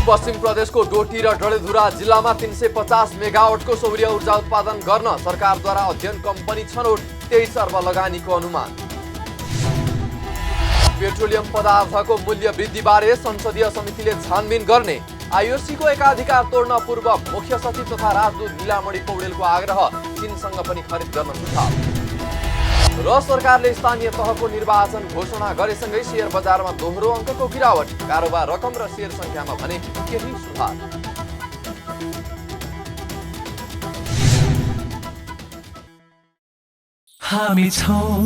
सुदूरपश्चिम प्रदेशको डोटी र डडेलधुरा जिल्लामा 350 मेगावाटको सौर्य ऊर्जा उत्पादन गर्न सरकारद्वारा अध्ययन कम्पनी छनौट 23 अर्ब लगानीको अनुमान। पेट्रोलियम पदार्थको मूल्य वृद्धिबारे संसदीय समितिले छानबिन गर्ने आईओसीको एकाधिकार तोड्न पूर्व मुख्य सचिव तथा राजदूत नीलामणि पौडेलको आग्रह, चीनसँग पनि खरिद गर्न सुझाव। र सरकारले स्थानीय तहको निर्वाचन घोषणा गरेसँगै शेयर बजारमा दोहोरो अङ्कको गिरावट, कारोबार रकम र शेयर संख्यामा भने केही सुधार। हामी छौं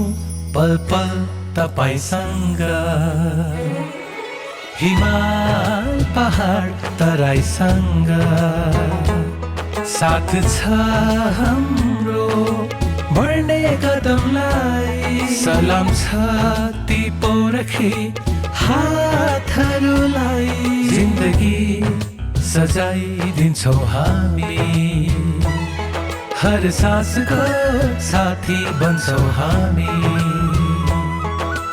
पल पल तपाईसँग, हिमाल पहाड तराईसँग, साथ छ हाम्रो बढ्ने कदमलाई, सलाम छ ती पोरखे हातहरूलाई, जिन्दगी सजाइदिन्छौँ हामी, हर सासको साथी बन्छौँ हामी,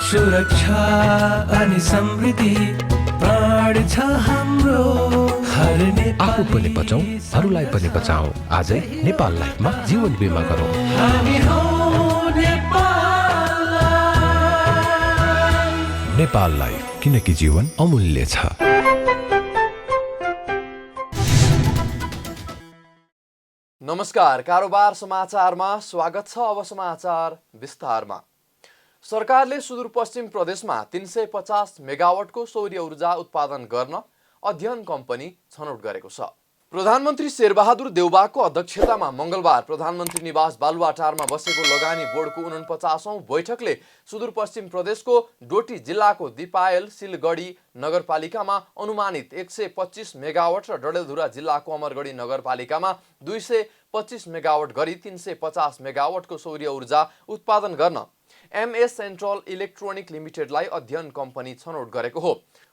सुरक्षा अनि समृद्धि प्राण छ हाम्रो। आफू पनि बचौं, अरूलाई पनि बचाऊ। आजै नेपाल लाइफमा जीवन बिमा गरौँ। हामी हौं नेपाल लाइफ। नेपाल लाइफ, किनकि जीवन अमूल्य छ। नमस्कार, कारोबार समाचारमा स्वागत छ। अब समाचार विस्तारमा। सरकारले सुदूरपश्चिम प्रदेशमा 350 मेगावाटको सौर्य ऊर्जा उत्पादन गर्न अध्ययन कम्पनी छनौट गरेको छ। प्रधानमन्त्री शेरबहादुर देउबाको अध्यक्षतामा मंगलबार प्रधानमन्त्री निवास बालुवाटारमा बसेको लगानी बोर्डको 49औं बैठकले सुदूरपश्चिम प्रदेशको डोटी जिल्लाको दिपायल सिलगढी नगरपालिकामा अनुमानित 125 मेगावाट र डडेलधुरा जिल्लाको अमरगढी नगरपालिकामा 225 मेगावाट गरी 350 मेगावाटको सौर्य ऊर्जा उत्पादन गर्न एमएस सेन्ट्रल इलेक्ट्रोनिक लिमिटेडलाई अध्ययन कम्पनी छनौट गरेको हो।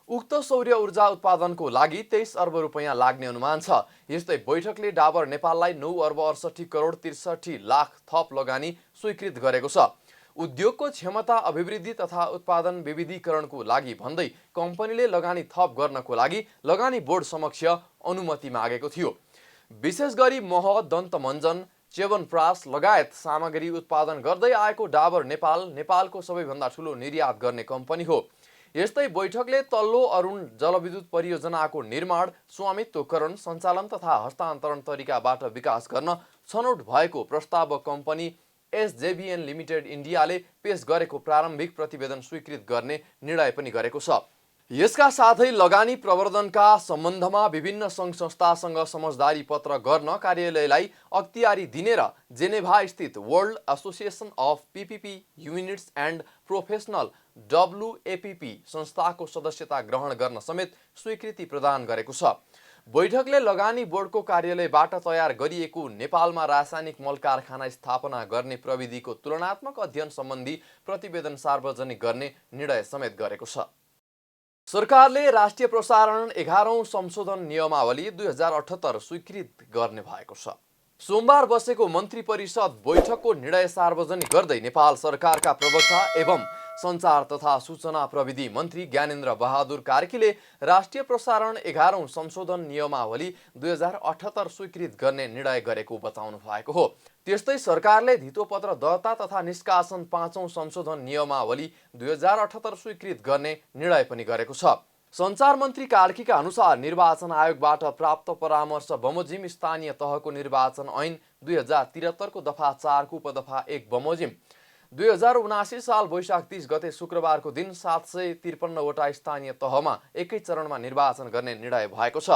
उक्त सौर्य ऊर्जा उत्पादनको लागि 23 अर्ब रुपैयाँ लाग्ने अनुमान छ। यस्तै बैठकले डाबर नेपाललाई 9 अर्ब 68 करोड 63 लाख थप लगानी स्वीकृत गरेको छ। उद्योगको क्षमता अभिवृद्धि तथा उत्पादन विविधीकरणको लागि भन्दै कम्पनीले लगानी थप गर्नको लागि लगानी बोर्ड समक्ष अनुमति मागेको थियो। विशेष गरी मह, दन्तमञ्जन, च्यवनप्रास लगायत सामग्री उत्पादन गर्दै आएको डाबर नेपालको सबैभन्दा ठूलो निर्यात गर्ने कम्पनी हो। यस्तै बैठकले तल्लो अरुण जलविद्युत परियोजनाको निर्माण, स्वामित्वकरण, सञ्चालन तथा हस्तान्तरण तरिकाबाट विकास गर्न छनौट भएको प्रस्ताव कम्पनी एसजेबिएन लिमिटेड इन्डियाले पेश गरेको प्रारम्भिक प्रतिवेदन स्वीकृत गर्ने निर्णय पनि गरेको छ। यसका साथै लगानी प्रवर्धनका सम्बन्धमा विभिन्न सङ्घ संस्थासँग समझदारी पत्र गर्न कार्यालयलाई अख्तियारी दिने र जेनेभा स्थित world association of PPP units and professional WAPP संस्थाको सदस्यता ग्रहण गर्न समेत स्वीकृति प्रदान गरेको छ। बैठकले लगानी बोर्डको कार्यालयबाट तयार गरिएको नेपालमा रासायनिक मल कारखाना स्थापना गर्ने प्रविधिको तुलनात्मक अध्ययन सम्बन्धी प्रतिवेदन सार्वजनिक गर्ने निर्णय समेत गरेको छ। सरकारले राष्ट्रिय प्रसारण 11औं संशोधन नियमावली 2078 स्वीकृत गर्ने भएको छ। सोमबार बसेको मन्त्री परिषद बैठकको निर्णय सार्वजनिक गर्दै नेपाल सरकारका प्रवक्ता एवं सञ्चार तथा सूचना प्रविधि मन्त्री ज्ञानेन्द्र बहादुर कार्कीले राष्ट्रिय प्रसारण 11औं संशोधन नियमावली 2078 स्वीकृत गर्ने निर्णय गरेको बताउनु भएको हो। त्यस्तै सरकारले धितोपत्र दर्ता तथा निष्कासन 5औं संशोधन नियमावली 2078 स्वीकृत गर्ने निर्णय पनि गरेको छ। सञ्चार मन्त्री कार्कीका अनुसार निर्वाचन आयोगबाट प्राप्त परामर्श बमोजिम स्थानीय तहको निर्वाचन ऐन 2073 को दफा 4 को उपदफा 1 बमोजिम 2079 साल वैशाख 30 गते शुक्रबारको दिन 753 वटा स्थानीय तहमा एकै चरणमा निर्वाचन गर्ने निर्णय भएको छ।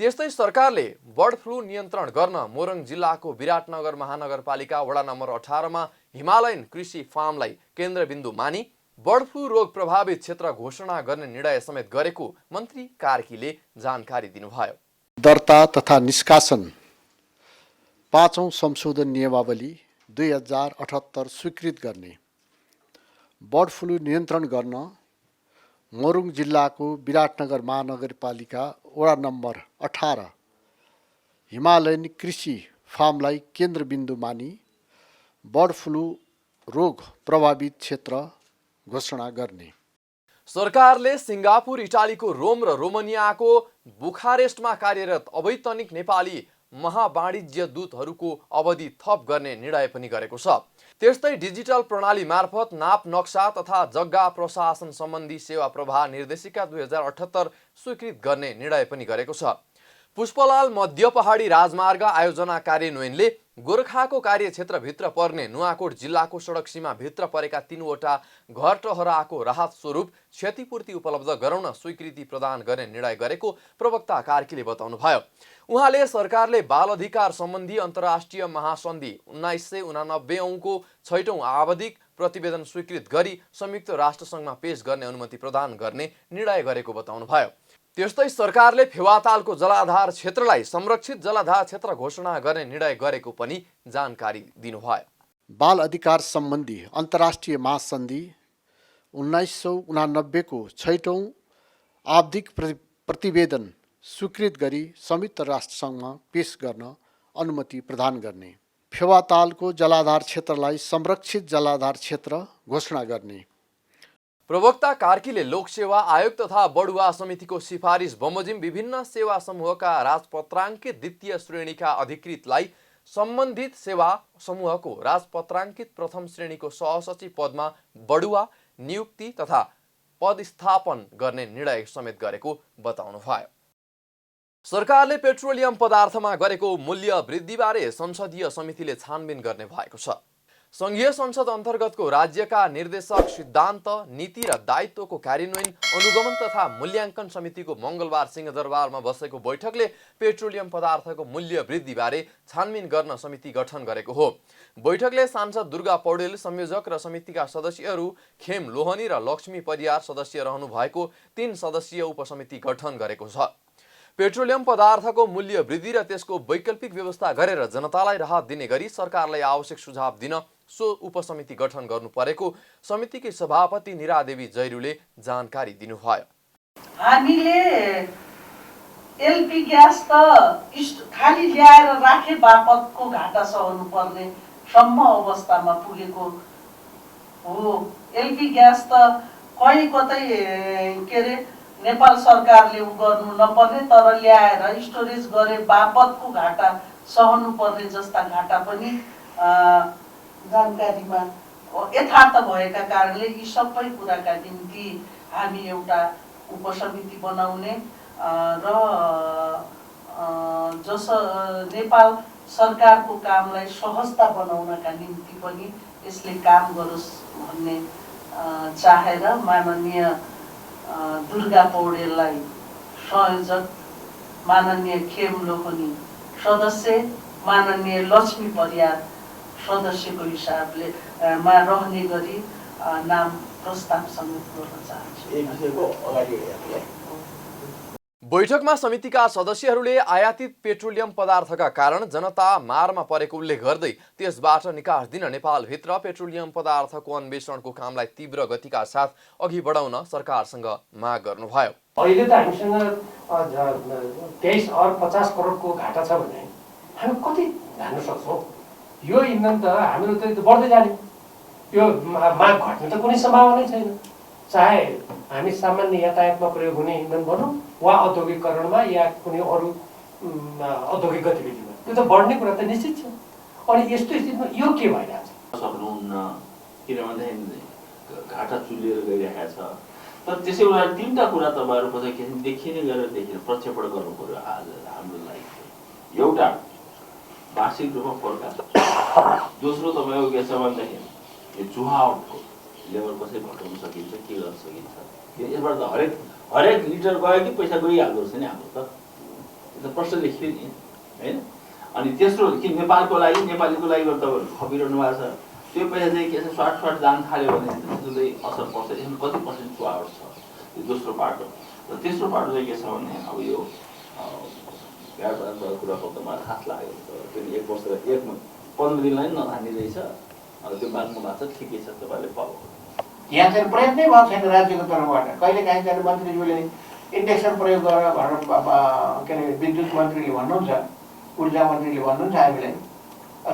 त्यस्तै सरकारले बर्ड फ्लू नियन्त्रण गर्न मोरङ जिल्लाको विराटनगर महानगरपालिका वडा नम्बर 18 मा हिमालयन कृषि फार्मलाई केन्द्रबिन्दु मानी बर्ड फ्लू रोग प्रभावित क्षेत्र घोषणा गर्ने निर्णय समेत गरेको मन्त्री कार्कीले जानकारी दिनुभयो। दर्ता तथा निष्कासन 5औं संशोधन नियमावली 2078 स्वीकृत गर्ने, बर्ड फ्लू नियन्त्रण गर्न मोरङ जिल्लाको विराटनगर महानगरपालिका वडा नम्बर 18 हिमालयन कृषि फार्मलाई केन्द्रबिन्दु मानी बर्ड फ्लू रोग प्रभावित क्षेत्र घोषणा गर्ने। सरकारले सिङ्गापुर, इटालीको रोम र रोमानियाको बुखारेस्टमा कार्यरत अवैतनिक नेपाली महावाणिज्य दूतहरूको अवधि थप गर्ने निर्णय पनि गरेको छ। त्यस्तै डिजिटल प्रणाली मार्फत नाप नक्सा तथा जग्गा प्रशासन सम्बन्धी सेवा प्रवाह निर्देशिका 2078 स्वीकृत गर्ने निर्णय पनि गरेको छ। पुष्पलाल मध्य पहाडी राजमार्ग आयोजना कार्यान्वयनले गोर्खाको कार्यक्षेत्रभित्र पर्ने नुवाकोट जिल्लाको सडक सीमा भित्र परेका 3वटा घर टहराको राहत स्वरूप क्षतिपूर्ति उपलब्ध गराउन स्वीकृति प्रदान गर्ने निर्णय गरेको प्रवक्ता कार्कीले बताउनुभयो। उहाँले सरकारले बाल अधिकार सम्बन्धी अन्तर्राष्ट्रिय महासन्धि 1989 को 6औं आवधिक प्रतिवेदन स्वीकृत गरी संयुक्त राष्ट्रसङ्घमा पेश गर्ने अनुमति प्रदान गर्ने निर्णय गरेको बताउनुभयो। त्यस्तै सरकारले फेवातालको जलाधार क्षेत्रलाई संरक्षित जलाधार क्षेत्र घोषणा गर्ने निर्णय गरेको पनि जानकारी दिनुभयो। बाल अधिकार सम्बन्धी अन्तर्राष्ट्रिय महासन्धि 1989 को 6औं आवधिक प्रतिवेदन स्वीकृत गरी संयुक्त राष्ट्रसङ्घमा पेश गर्न अनुमति प्रदान गर्ने, फेवातालको जलाधार क्षेत्रलाई संरक्षित जलाधार क्षेत्र घोषणा गर्ने। प्रवक्ता कार्कीले लोकसेवा आयोग तथा बढुवा समितिको सिफारिस बमोजिम विभिन्न सेवा समूहका राजपत्राङ्कित द्वितीय श्रेणीका अधिकृतलाई सम्बन्धित सेवा समूहको राजपत्राङ्कित प्रथम श्रेणीको सहसचिव पदमा बढुवा नियुक्ति तथा पदस्थापन गर्ने निर्णय समेत गरेको बताउनुभयो। सरकारले पेट्रोलियम पदार्थमा गरेको मूल्य वृद्धिबारे संसदीय समितिले छानबिन गर्ने भएको छ। संघीय संसद अन्तर्गतको राज्यका निर्देशक सिद्धान्त, नीति र दायित्वको कार्यान्वयन, अनुगमन तथा मूल्याङ्कन समितिको मङ्गलबार सिंहदरबारमा बसेको बैठकले पेट्रोलियम पदार्थको मूल्य वृद्धिबारे छानबिन गर्न समिति गठन गरेको हो। बैठकले सांसद दुर्गा पौडेल संयोजक र समितिका सदस्यहरू खेम लोहनी र लक्ष्मी परियार सदस्य रहनु भएको 3 सदस्यीय उपसमिति गठन गरेको छ। पेट्रोलियम पदार्थको मूल्य वृद्धि र त्यसको वैकल्पिक व्यवस्था गरेर जनतालाई राहत दिने गरी सरकारलाई आवश्यक सुझाव दिन सो उपसमिति गठन गर्नु परेको समितिकी सभापति निरादेवी जैरूले जानकारी दिनुभयो। हामीले एलपी ग्यास त खाली ल्याएर राखे बापतको घाटा सहनु पर्ने सम्म अवस्थामा पुगेको हो। एलपी ग्यास त कहीँ कतै के अरे नेपाल सरकारले गर्नु नपर्ने तर ल्याएर स्टोरेज गरे बापतको घाटा सहनु पर्ने जस्ता घाटा पनि जानकारीमा यथार्थ भएका कारणले यी सबै कुराका निम्ति हामी एउटा उपसमिति बनाउने र जस नेपाल सरकारको कामलाई सहजता बनाउनका निम्ति पनि यसले काम गरोस् भन्ने चाहेर माननीय दुर्गा पौडेललाई संयोजक, माननीय खेम लोहनी सदस्य, माननीय लक्ष्मी परियार सदस्यको हिसाबले मा रहने गरी नाम प्रस्ताव समेत गर्न चाहन्छु। बैठकमा समितिका सदस्यहरूले आयातित पेट्रोलियम पदार्थका कारण जनता मारमा परेको उल्लेख गर्दै त्यसबाट निकास दिन नेपालभित्र पेट्रोलियम पदार्थको अन्वेषणको कामलाई तीव्र गतिका साथ अघि बढाउन सरकारसँग माग गर्नुभयो। अहिले त हामीसँग 23 अर्ब 50 करोडको घाटा छ भने हामी कति धान्न सक्छौँ? यो इन्धन त हाम्रो त बढ्दै जाने, यो माग घट्ने त कुनै सम्भावनै छैन। चाहे हामी सामान्य यातायातमा प्रयोग हुने इन्धन भनौँ वा औद्योगिकरणमा या कुनै अरू औद्योगिक गतिविधिमा, त्यो त बढ्ने कुरा त निश्चित छ। अनि यस्तो स्थितिमा यो के भइरहेछ सक्नुहुन्न, किनभने घाटा चुलिएर गइरहेको छ। तर त्यसै बेला 3टा कुरा तपाईँहरू पछि देखिने गरेर प्रक्षेपण गर्नु पर्यो। आज हाम्रो लागि एउटा वार्षिक रूपमा प्रकाश, दोस्रो तपाईँको के छ भन्दाखेरि यो चुहावटको लेभल कसरी घटाउन सकिन्छ, के गर्न सकिन्छ। यसबाट त हरेक लिटर गयो कि पैसा गइहाल्दो रहेछ नि हाम्रो त, त्यो त प्रश्न लेखियो नि होइन। अनि तेस्रो कि नेपालको लागि नेपालीको लागि तपाईँहरू खपिरहनु भएको छ, त्यो पैसा चाहिँ के छ स्वाट जान थाल्यो भने त्यसले असर पर्छ। यसमा कति पर्सेन्ट चुहावट छ, यो दोस्रो पाटो। र तेस्रो पाटो चाहिँ के छ भने अब यो व्यापारको कुराको त मलाई खास लाग्यो। त्यो 1 वर्ष 15 दिनलाई नधान्ने रहेछ। त्यो बाँच्नु भएको छ, ठिकै छ, तपाईँले पाउ। यहाँ चाहिँ प्रयत्नै भएको छैन राज्यको तर्फबाट। कहिले काहीँ चाहिँ मन्त्रीज्यूले इन्डेक्सन प्रयोग गरेर के अरे विद्युत मन्त्रीले भन्नुहुन्छ, ऊर्जा मन्त्रीले भन्नुहुन्छ हामीलाई,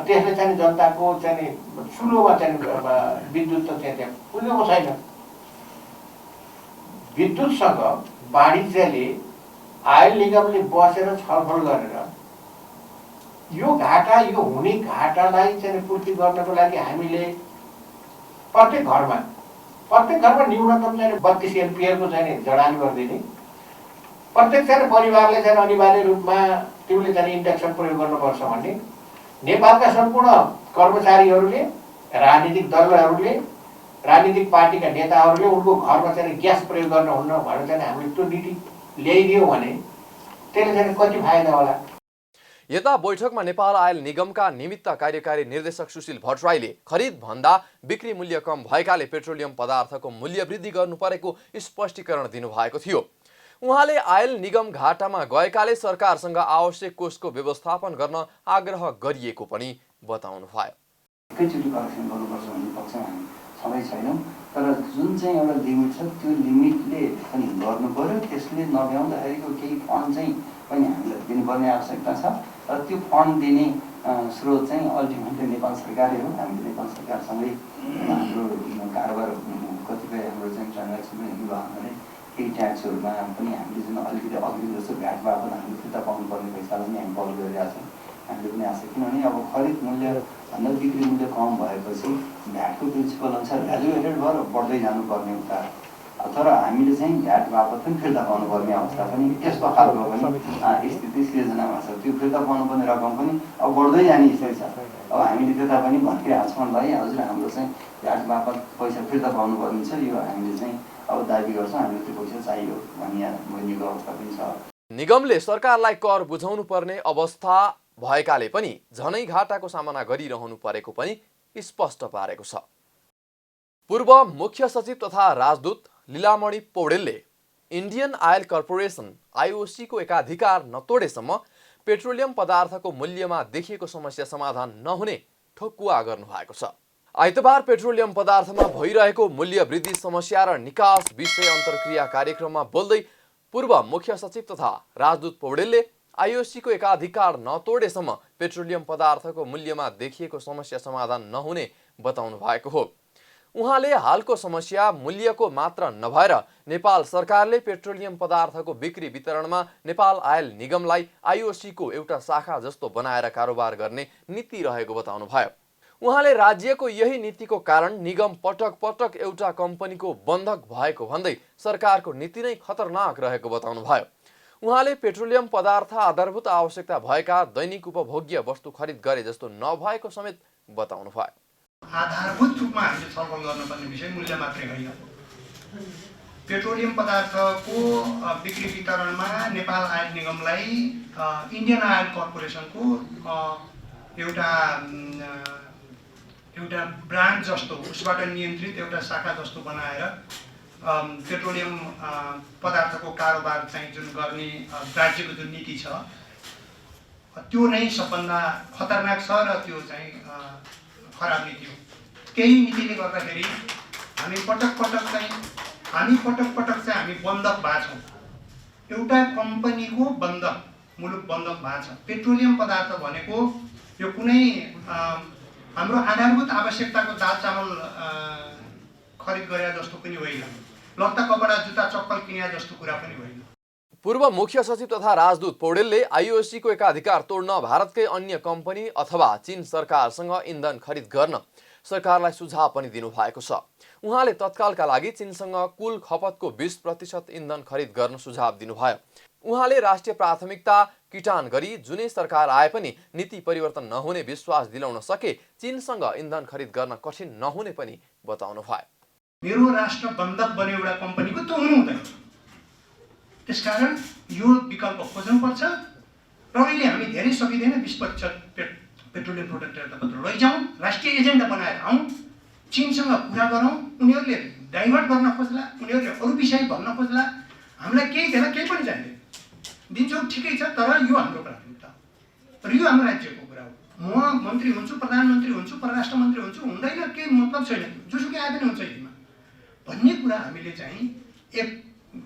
त्यसले चाहिँ जनताको चाहिँ सुलभमा चाहिँ विद्युत त त्यहाँ पुगेको छैन। विद्युतसँग वाणिज्यले आयल निगमले बसेर छलफल गरेर यो घाटा, यो हुने घाटालाई चाहिँ पूर्ति गर्नको लागि हामीले प्रत्येक घरमा न्यूनतम चाहिँ 32 एम्पियरको चाहिँ जडान गरिदिने, प्रत्येक चाहिँ परिवारले चाहिँ अनिवार्य रूपमा तिमीले चाहिँ इन्डक्सन प्रयोग गर्नुपर्छ भन्ने, नेपालका सम्पूर्ण कर्मचारीहरूले, राजनीतिक दलहरूले, राजनीतिक पार्टीका नेताहरूले उनको घरमा चाहिँ ग्यास प्रयोग गर्नुहुन्न भनेर चाहिँ हामीले त्यो नीति ल्याइदियो भने त्यसले चाहिँ कति फाइदा होला। यता बैठकमा नेपाल आयल निगमका निमित्त कार्यकारी निर्देशक सुशील भट्टराईले खरिद भन्दा बिक्री मूल्य कम भएकाले पेट्रोलियम पदार्थको मूल्य वृद्धि गर्नु परेको स्पष्टीकरण दिनुभएको थियो। उहाँले आयल निगम घाटामा गएकाले सरकारसँग आवश्यक कोषको व्यवस्थापन गर्न आग्रह गरिएको पनि बताउनुभयो। एकैचोटि करेक्सन गर्नुपर्छ भन्ने पक्षमा हामी सबै छैनौँ, तर जुन चाहिँ एउटा लिमिट छ त्यो लिमिटले पनि गर्नु पर्यो। त्यसले नभ्याउँदाखेरिको केही फन्ड चाहिँ पनि हामीलाई दिनुपर्ने आवश्यकता छ र त्यो फन्ड दिने स्रोत चाहिँ अल्टिमेटली नेपाल सरकारै हो। हामीले नेपाल सरकारसँगै हाम्रो कारोबार कतिपय हाम्रो चाहिँ ट्रान्ज्याक्सन पनि भयो भने केही ट्याक्सहरूमा पनि हामीले जुन अलिकति अघि जस्तो घाट बापत हामीले फिर्ता पाउनुपर्ने पैसालाई पनि हामी पहल गरिरहेका छौँ। हामीले पनि आशा, किनभने अब खरिद मूल्य भन्दा बिक्री मूल्य कम भएपछि भ्याटको प्रिन्सिपल अनुसार भ्यालुएटेड भएर बढ्दै जानुपर्ने हुन्छ, तर हामीले चाहिँ भ्याट बापत पनि फिर्ता पाउनुपर्ने अवस्था पनि यस्तो खालको पनि स्थिति सिर्जनामा छ। त्यो फिर्ता पाउनुपर्ने रकम पनि अब बढ्दै जाने स्थिति छ। अब हामीले त्यता पनि भनिरहेको छौँ, भाइ हजुर हाम्रो चाहिँ भ्याट बापत पैसा फिर्ता पाउनुपर्ने छ, यो हामीले चाहिँ अब दाबी गर्छौँ, हामीले त्यो पैसा चाहियो भनिएको अवस्था पनि छ। निगमले सरकारलाई कर बुझाउनु पर्ने अवस्था भएकाले पनि झनै घाटाको सामना गरिरहनु परेको पनि स्पष्ट पारेको छ। पूर्व मुख्य सचिव तथा राजदूत लीलामणि पौडेलले इन्डियन आयल कर्पोरेसन IOC को एकाधिकार नतोडेसम्म पेट्रोलियम पदार्थको मूल्यमा देखिएको समस्या समाधान नहुने ठोकुवा गर्नुभएको छ। आइतबार पेट्रोलियम पदार्थमा भइरहेको मूल्य वृद्धि समस्या र निकास विषय अन्तर्क्रिया कार्यक्रममा बोल्दै पूर्व मुख्य सचिव तथा राजदूत पौडेलले IOC को एकाधिकार नतोडेसम्म पेट्रोलियम पदार्थको मूल्यमा देखिएको समस्या समाधान नहुने बताउनु भएको हो। उहाँले हालको समस्या मूल्यको मात्र नभएर नेपाल सरकारले पेट्रोलियम पदार्थको बिक्री वितरणमा नेपाल आयल निगमलाई IOC को एउटा शाखा जस्तो बनाएर कारोबार गर्ने नीति रहेको बताउनु भयो। उहाँले राज्यको यही नीतिको कारण निगम पटक पटक एउटा कम्पनीको बन्धक भएको भन्दै सरकारको नीति नै खतरनाक रहेको बताउनु भयो। उहाँले पेट्रोलियम पदार्थ आधारभूत आवश्यकता भएका दैनिक उपभोग्य वस्तु खरिद गरे जस्तो नभएको समेत बताउनु भयो। आधारभूत रूपमा हामीले छलफल गर्नुपर्ने विषय मूल्य मात्रै होइन। पेट्रोलियम पदार्थको बिक्री वितरणमा नेपाल आयल निगमलाई इन्डियन आयल कर्पोरेसनको एउटा ब्रान्ड जस्तो, उसबाट नियन्त्रित एउटा शाखा जस्तो बनाएर पेट्रोलियम पदार्थको कारोबार चाहिँ जुन गर्ने राज्यको जुन नीति छ त्यो नै सबभन्दा खतरनाक छ र त्यो चाहिँ खराब नीति हो। त्यही नीतिले गर्दाखेरि हामी पटक पटक चाहिँ हामी बन्धक भएको छौँ। एउटा कम्पनीको बन्धक, मुलुक बन्धक भएको छ। पेट्रोलियम पदार्थ भनेको यो कुनै हाम्रो आधारभूत आवश्यकताको दाल चामल खरिद गरे जस्तो पनि होइन, लत्ता कपडा जुत्ता चप्पल किने जस्तो कुरा पनि होइन। पूर्व मुख्य सचिव तथा राजदूत पौडेलले IOC को एकाधिकार तोड्न भारतकै अन्य कम्पनी अथवा चीन सरकारसँग इन्धन खरिद गर्न सरकारलाई सुझाव पनि दिनुभएको छ। उहाँले तत्कालका लागि चीनसँग कुल खपतको 20% इन्धन खरिद गर्न सुझाव दिनुभयो। उहाँले राष्ट्रिय प्राथमिकता किटान गरी जुनै सरकार आए पनि नीति परिवर्तन नहुने विश्वास दिलाउन सके चीनसँग इन्धन खरिद गर्न कठिन नहुने पनि बताउनु भयो। मेरो राष्ट्र बन्धक बन्यो एउटा कम्पनीको, त्यो हुनु हुँदैन। त्यसकारण यो विकल्प खोज्नुपर्छ र अहिले हामी धेरै सकिँदैन 20% पेट्रोलियम प्रोडक्टबाट लैजाउँ, राष्ट्रिय एजेन्डा बनाएर आउँ, चीनसँग कुरा गरौँ। उनीहरूले डाइभर्ट गर्न खोज्ला, उनीहरूले अरू विषय भन्न खोज्ला, हामीलाई केही थिएन, केही पनि चाहिँदैन, दिन्छौँ ठिकै छ, तर यो हाम्रो प्राथमिकता र यो हाम्रो राज्यको कुरा हो। म मन्त्री हुन्छु, प्रधानमन्त्री हुन्छु, परराष्ट्र मन्त्री हुन्छु, हुँदैन, केही मतलब छैन, जोसुकै आए पनि हुन्छ यसमा भन्ने कुरा हामीले चाहिँ एक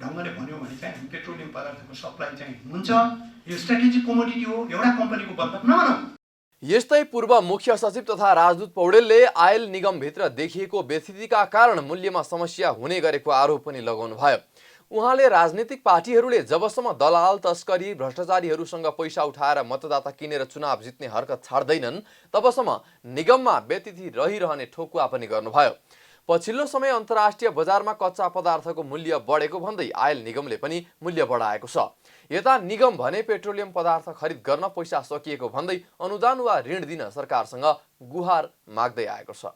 ढङ्गले भन्यो भने चाहिँ हामी पेट्रोलियम पदार्थको सप्लाई चाहिँ हुन्छ। यो स्ट्राटेजिक कमोडिटी हो, एउटा कम्पनीको बन्धक नबनाऊ। यस्तै पूर्व मुख्य सचिव तथा राजदूत पौडेलले आयल निगमभित्र देखिएको व्यथितिका कारण मूल्यमा समस्या हुने गरेको आरोप पनि लगाउनु भयो। उहाँले राजनीतिक पार्टीहरूले जबसम्म दलाल, तस्करी, भ्रष्टाचारीहरूसँग पैसा उठाएर मतदाता किनेर चुनाव जित्ने हरकत छाड्दैनन् तबसम्म निगममा व्यतिथि रहिरहने ठोकुवा पनि गर्नुभयो। पछिल्लो समय अन्तर्राष्ट्रिय बजारमा कच्चा पदार्थको मूल्य बढेको भन्दै आयल निगमले पनि मूल्य बढाएको छ। यता निगम भने पेट्रोलियम पदार्थ खरिद गर्न पैसा सकिएको भन्दै अनुदान वा ऋण दिन सरकारसँग गुहार माग्दै आएको छ।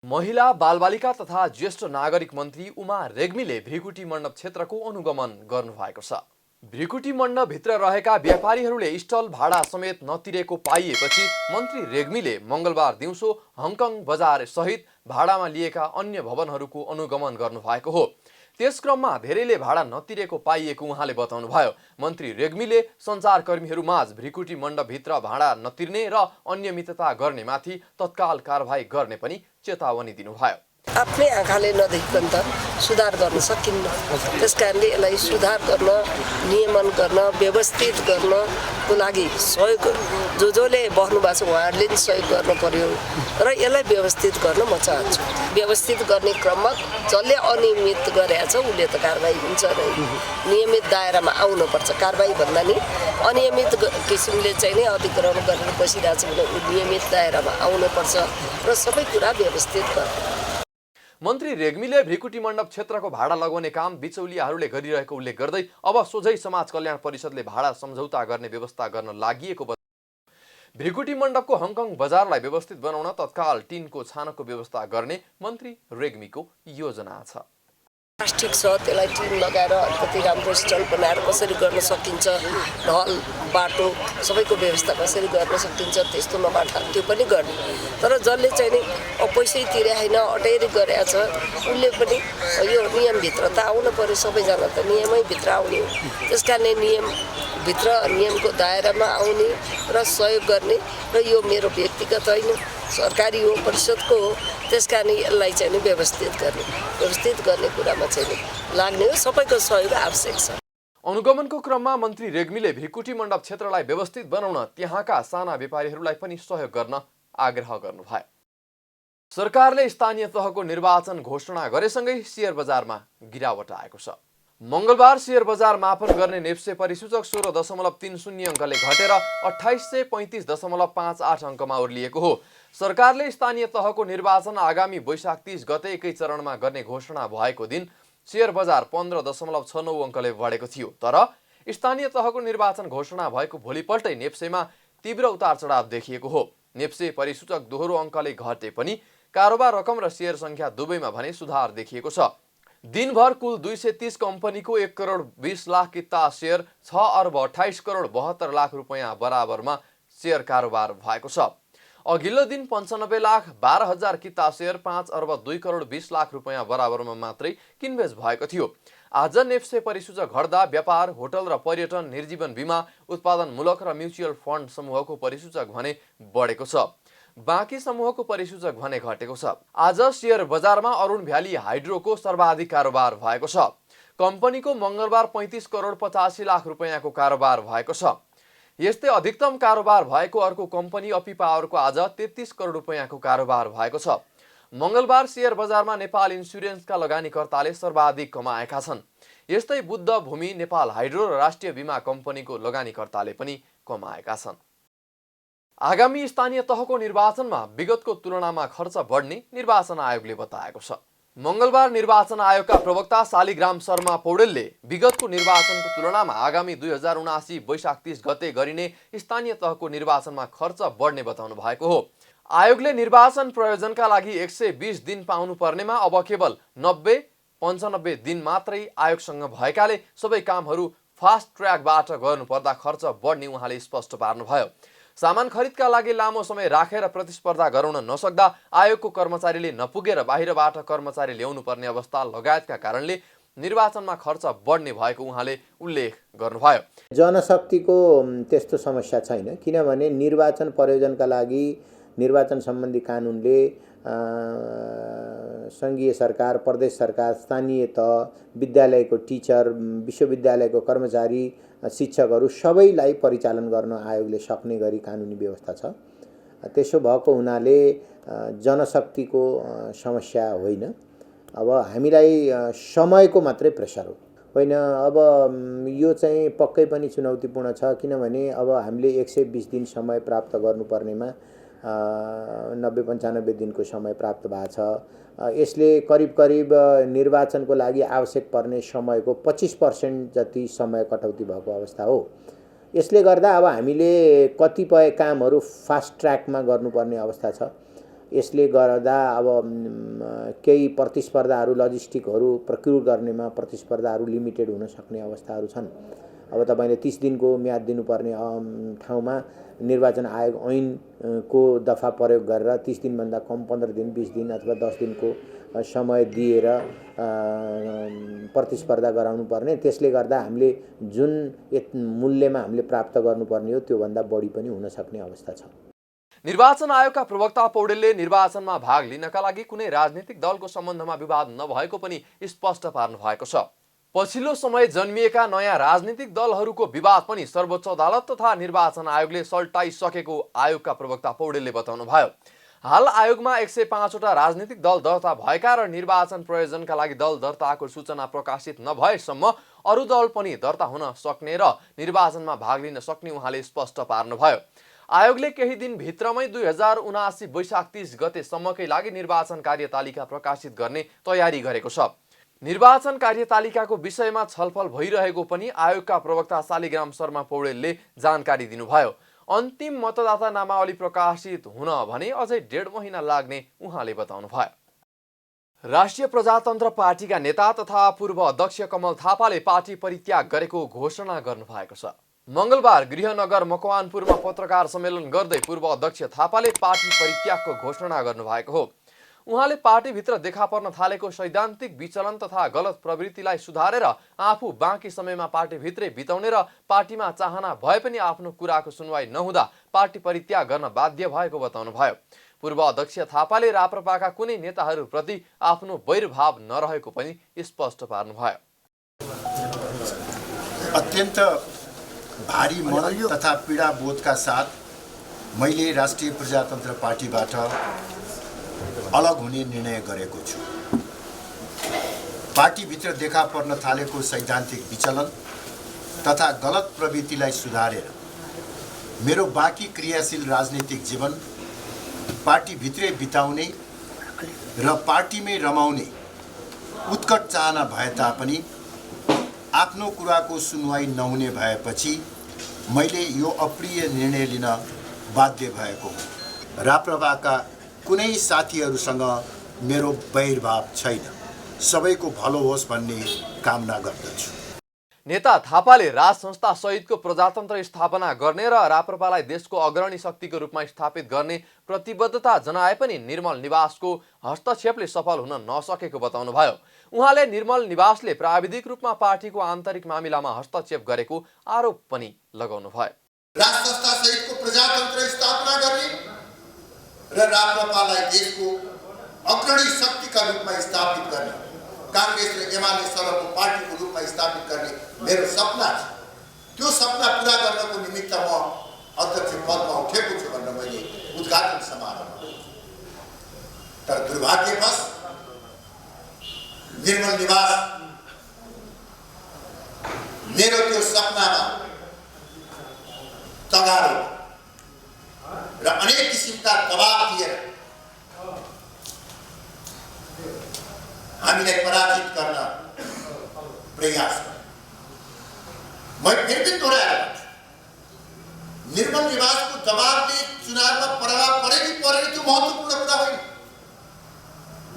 महिला, बालबालिका तथा ज्येष्ठ नागरिक मन्त्री उमा रेग्मीले भृकुटी मण्डप क्षेत्रको अनुगमन गर्नुभएको छ। भृकुटी मण्डपभित्र रहेका व्यापारीहरूले स्टल भाडा समेत नतिरेको पाइएपछि मन्त्री रेग्मीले मङ्गलबार दिउँसो हङकङ बजार सहित भाडामा लिएका अन्य भवनहरूको अनुगमन गर्नुभएको हो। त्यस क्रममा धेरैले भाडा नतिरेको पाइएको उहाँले बताउनुभयो। मन्त्री रेग्मीले सञ्चारकर्मीहरूमाझ भृकुटी मण्डपभित्र भाडा नतिर्ने र अनियमितता गर्नेमाथि तत्काल कारबाही गर्ने पनि चेतावनी दिनुभयो। आफ्नै आँखाले नदेखिकन त सुधार गर्न सकिन्न। त्यसकारणले यसलाई सुधार गर्न, नियमन गर्न, व्यवस्थित गर्नको लागि सहयोग जसले बस्नु भएको छ उहाँहरूले पनि सहयोग गर्नु पर्यो र यसलाई व्यवस्थित गर्न म चाहन्छु। व्यवस्थित गर्ने क्रममा जसले अनियमित गरेको छ उसले त कारबाही हुन्छ नै। नियमित दायरामा आउनुपर्छ। कारबाही भन्दा नि अनियमित किसिमले चाहिँ नै अधिग्रहण गरेर बसिरहेको छ भने नियमित दायरामा आउनुपर्छ र सबै कुरा व्यवस्थित गर्नु। मन्त्री रेग्मीले भृकुटी मण्डप क्षेत्रको भाडा लगाउने काम बिचौलियाहरूले गरिरहेको उल्लेख गर्दै अब सोझै समाज कल्याण परिषदले भाडा सम्झौता गर्ने व्यवस्था गर्न लागिएको बताए। भृकुटी मण्डपको हङकङ बजारलाई व्यवस्थित बनाउन तत्काल टिनको छानोको व्यवस्था गर्ने मन्त्री रेग्मीको योजना छ। प्लास्टिक छ त्यसलाई टिन लगाएर अलिकति राम्रो स्टल बनाएर कसरी गर्न सकिन्छ, ढल बाटो सबैको व्यवस्था कसरी गर्न सकिन्छ त्यस्तो नबाटा त्यो पनि गर्ने। तर जसले चाहिँ नि पैसै तिरे होइन अटेरी गरेको छ उसले पनि यो नियमभित्र त आउनु पर्यो। सबैजना त नियमै भित्र आउने हो। त्यस कारणले नियमभित्र नियमको दायरामा आउने र सहयोग गर्ने र यो मेरो व्यक्तिगत होइन सरकारी हो, परिषदको हो। त्यस कारण यसलाई चाहिँ व्यवस्थित गर्ने कुरामा चाहिँ लाग्ने हो। सबैको सहयोग आवश्यक छ। अनुगमनको क्रममा मन्त्री रेग्मीले भृकुटी मण्डप क्षेत्रलाई व्यवस्थित बनाउन त्यहाँका साना व्यापारीहरूलाई पनि सहयोग गर्न आग्रह गर्नुभयो। सरकारले स्थानीय तहको निर्वाचन घोषणा गरेसँगै शेयर बजारमा गिरावट आएको छ। मङ्गलबार शेयर बजार मापन गर्ने नेप्से परिसूचक 16.30 अङ्कले घटेर 2835.58 अङ्कमा ओर्लिएको हो। सरकारले स्थानीय तहको निर्वाचन आगामी वैशाख 30 गते एकै चरणमा गर्ने घोषणा भएको दिन शेयर बजार 15.69 अङ्कले बढेको थियो। तर स्थानीय तहको निर्वाचन घोषणा भएको भोलिपल्टै नेप्सेमा तीव्र उतार चढाव देखिएको हो। नेप्से परिसूचक दोहोरो अङ्कले घटे पनि कारोबार रकम र शेयर सङ्ख्या दुवैमा भने सुधार देखिएको छ। दिनभर कुल 230 कम्पनीको 1 करोड 20 लाख किता शेयर 6 अर्ब 28 करोड 72 लाख रुपैयाँ बराबरमा शेयर कारोबार भएको छ। अघिल्लो दिन 95 लाख 12 हजार किता शेयर 5 अर्ब 2 करोड 20 लाख रुपैयाँ बराबरमा मात्रै किनबेच भएको थियो। आज नेप्से परिसूचक घट्दा व्यापार, होटल र पर्यटन, निर्जीवन बीमा, उत्पादनमूलक र म्युचुअल फन्ड समूहको परिसूचक भने बढेको छ। बाँकी समूहको परिसूचक भने घटेको छ। आज शेयर बजारमा अरुण भ्याली हाइड्रोको सर्वाधिक कारोबार भएको छ। कम्पनीको मङ्गलबार 35 करोड 85 लाख रुपैयाँको कारोबार भएको छ। यस्तै अधिकतम कारोबार भएको अर्को कम्पनी अपी पावरको आज 33 करोड रुपैयाँको कारोबार भएको छ। मङ्गलबार शेयर बजारमा नेपाल इन्स्योरेन्सका लगानीकर्ताले सर्वाधिक कमाएका छन्। यस्तै बुद्ध भूमि, नेपाल हाइड्रो र राष्ट्रिय बीमा कम्पनीको लगानीकर्ताले पनि कमाएका छन्। आगामी स्थानीय तहको निर्वाचनमा विगतको तुलनामा खर्च बढ्ने निर्वाचन आयोगले बताएको छ। मङ्गलबार निर्वाचन आयोगका प्रवक्ता शालिग्राम शर्मा पौडेलले विगतको निर्वाचनको तुलनामा आगामी 2079 वैशाख 30 गते गरिने स्थानीय तहको निर्वाचनमा खर्च बढ्ने बताउनु भएको हो। आयोगले निर्वाचन प्रयोजनका लागि 120 दिन पाउनु पर्नेमा अब केवल 90-95 दिन मात्रै आयोगसँग भएकाले सबै कामहरू फास्ट ट्र्याकबाट गर्नुपर्दा खर्च बढ्ने उहाँले स्पष्ट पार्नुभयो। सामान खरिदका लागि लामो समय राखेर प्रतिस्पर्धा गराउन नसक्दा आयोगको कर्मचारीले नपुगेर बाहिरबाट कर्मचारी ल्याउनु पर्ने अवस्था लगायतका कारणले निर्वाचनमा खर्च बढ्ने भएको उहाँले उल्लेख गर्नुभयो। जनशक्तिको त्यस्तो समस्या छैन, किनभने निर्वाचन प्रयोजनका लागि निर्वाचन सम्बन्धी कानुनले सङ्घीय सरकार, प्रदेश सरकार, स्थानीय तह, विद्यालयको टिचर, विश्वविद्यालयको कर्मचारी, शिक्षकहरू सबैलाई परिचालन गर्न आयोगले सक्ने गरी कानुनी व्यवस्था छ। त्यसो भएको हुनाले जनशक्तिको समस्या होइन अब हामीलाई समयको मात्रै प्रेसर हो होइन। अब यो चाहिँ पक्कै पनि चुनौतीपूर्ण छ, किनभने अब हामीले 120 दिन समय प्राप्त गर्नुपर्नेमा 90-95 दिनको समय प्राप्त भएको छ। यसले करिब निर्वाचनको लागि आवश्यक पर्ने समयको 25% जति समय कटौती भएको अवस्था हो। यसले गर्दा अब हामीले कतिपय कामहरू फास्ट ट्र्याकमा गर्नुपर्ने अवस्था छ। यसले गर्दा अब केही प्रतिस्पर्धाहरू, लजिस्टिकहरू प्रक्रिया गर्नेमा प्रतिस्पर्धाहरू लिमिटेड हुन सक्ने अवस्थाहरू छन्। अब तपाईले 30 दिनको म्याद दिनुपर्ने ठाउँमा निर्वाचन आयोग ऐनको दफा प्रयोग गरेर 30 दिनभन्दा कम 15 दिन, 20 दिन अथवा 10 दिनको समय दिएर प्रतिस्पर्धा गराउनु पर्ने। त्यसले गर्दा हामीले जुन मूल्यमा हामीले प्राप्त गर्नुपर्ने हो त्योभन्दा बढी पनि हुन सक्ने अवस्था छ। निर्वाचन आयोगका प्रवक्ता पौडेलले निर्वाचनमा भाग लिनका लागि कुनै राजनीतिक दलको सम्बन्धमा विवाद नभएको पनि स्पष्ट पार्नु भएको छ। पछिल्लो समय जन्मिएका नयाँ राजनीतिक दलहरूको विवाद पनि सर्वोच्च अदालत तथा निर्वाचन आयोगले सल्टाइसकेको आयोगका प्रवक्ता पौडेलले बताउनुभयो। हाल आयोगमा 105 वटा राजनीतिक दल दर्ता भएका र निर्वाचन प्रयोजनका लागि दल दर्ताको सूचना प्रकाशित नभएसम्म अरू दल पनि दर्ता हुन सक्ने र निर्वाचनमा भाग लिन सक्ने उहाँले स्पष्ट पार्नुभयो। आयोगले केही दिन भित्रमै 2079 वैशाख 30 गतेसम्मकै लागि निर्वाचन कार्यतालिका प्रकाशित गर्ने तयारी गरेको छ। निर्वाचन कार्यतालिकाको विषयमा छलफल भइरहेको पनि आयोगका प्रवक्ता शालिग्राम शर्मा पौडेलले जानकारी दिनुभयो। अन्तिम मतदाता नामावली प्रकाशित हुन भने अझै 1.5 महिना लाग्ने उहाँले बताउनुभयो। राष्ट्रिय प्रजातन्त्र पार्टीका नेता तथा पूर्व अध्यक्ष कमल थापाले पार्टी परित्याग गरेको घोषणा गर्नुभएको छ। मंगलबार गृहनगर मकवानपुरमा पत्रकार सम्मेलन गर्दै पूर्व अध्यक्ष थापाले पार्टी परित्यागको घोषणा गर्नुभएको हो। उहाँले पार्टीभित्र देखा पर्न थालेको सैद्धान्तिक विचलन तथा गलत प्रवृत्तिलाई सुधारेर आफू बाँकी समयमा पार्टीभित्रै बिताउने र पार्टीमा चाहना भए पनि आफ्नो कुराको सुनवाई नहुँदा पार्टी परित्याग गर्न बाध्य भएको बताउनुभयो। पूर्व अध्यक्ष थापाले राप्रपाका कुनै नेताहरूप्रति आफ्नो वैरभाव नरहेको पनि स्पष्ट पार्नुभयो। अत्यन्त भारी मन तथा पीडा बोधका साथ मैले राष्ट्रिय प्रजातन्त्र पार्टीबाट अलग हुने निर्णय गरेको छु। पार्टीभित्र देखा पर्न थालेको सैद्धान्तिक विचलन तथा गलत प्रवृत्तिलाई सुधारेर मेरो बाँकी क्रियाशील राजनीतिक जीवन पार्टीभित्रै बिताउने र पार्टीमै रमाउने उत्कट चाहना भए तापनि आफ्नो कुराको सुनवाई नहुने भएपछि मैले यो अप्रिय निर्णय लिन बाध्य भएको हो। राप्रपाका कुनै साथीहरूसँग मेरो वैरभाव छैन। सबैको भलो होस् भन्ने कामना गर्दछु। नेता थापाले राज संस्था सहितको प्रजातन्त्र स्थापना गर्ने र राप्रपालाई देशको अग्रणी शक्तिको रूपमा स्थापित गर्ने प्रतिबद्धता जनाए पनि निर्मल निवासको हस्तक्षेपले सफल हुन नसकेको बताउनुभयो। उहाँले निर्मल निवासले प्राविधिक रूपमा पार्टीको आन्तरिक मामिलामा हस्तक्षेप गरेको आरोप पनि लगाउनुभयो। राज संस्था सहितको प्रजातन्त्र स्थापना गर्ने र राप्रपालाई देशको अग्रणी शक्तिका रूपमा स्थापित गर्ने, कांग्रेस र एमाले सरको पार्टीको रूपमा स्थापित गर्ने मेरो सपना छ। त्यो सपना पूरा गर्नको निमित्त म अध्यक्ष पदमा उठेको छु भनेर मैले उद्घाटन समारोहमा। तर दुर्भाग्यवश निर्मल निवास मेरो त्यो सपनामा तगारो र अनेक किसिमका दबाब दिएर हामीलाई पराजित गर्न प्रयास गर्यो। मैं फिर भी दोहराएर निर्मल निवासको दबावले चुनावमा प्रभाव परे कि परेन त्यो महत्त्वपूर्ण कुरा होइन।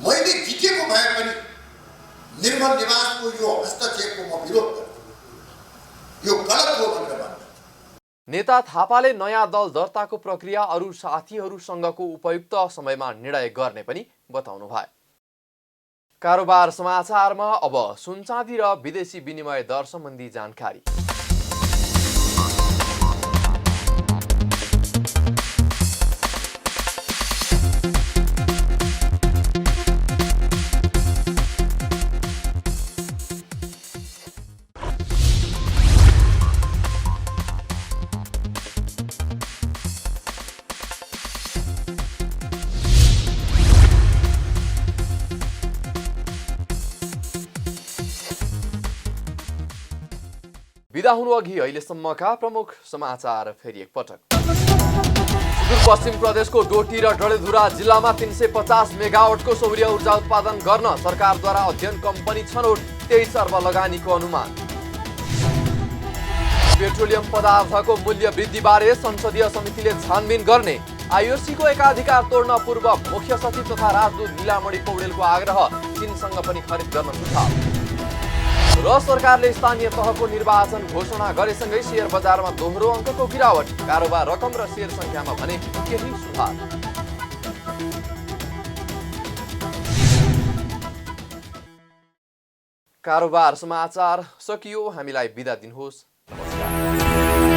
मैले जितेको भए पनि निर्मल निवासको यो हस्तक्षेपको म विरोध गर्छु। यो गलत हो भनेर भन्छु। नेता थापाले नयाँ दल दर्ताको प्रक्रिया अरू साथीहरूसँगको उपयुक्त समयमा निर्णय गर्ने पनि बताउनु भयो। कारोबार समाचारमा अब सुनचाँदी र विदेशी विनिमय दर सम्बन्धी जानकारी। बिदा हुनु अघि अहिलेसम्मका प्रमुख समाचार फेरि एकपटक। सुदूरपश्चिम प्रदेशको डोटी र डडेलधुरा जिल्लामा 350 मेगावाटको सौर्य ऊर्जा उत्पादन गर्न सरकारद्वारा अध्ययन कम्पनी छनौट, 23 अर्ब लगानीको अनुमान। पेट्रोलियम पदार्थको मूल्य वृद्धिबारे संसदीय समितिले छानबिन गर्ने आईओसीको एकाधिकार तोड्न पूर्व मुख्य सचिव तथा राजदूत नीलामणि पौडेलको आग्रह, चीनसँग पनि खरिद गर्न सुझाव। र सरकारले स्थानीय तहको निर्वाचन घोषणा गरेसँगै शेयर बजारमा दोहोरो अङ्कको गिरावट, कारोबार रकम र शेयर संख्यामा भने केही सुधार। कारोबार समाचार सकियो। हामीलाई बिदा दिनुहोस्। नमस्कार।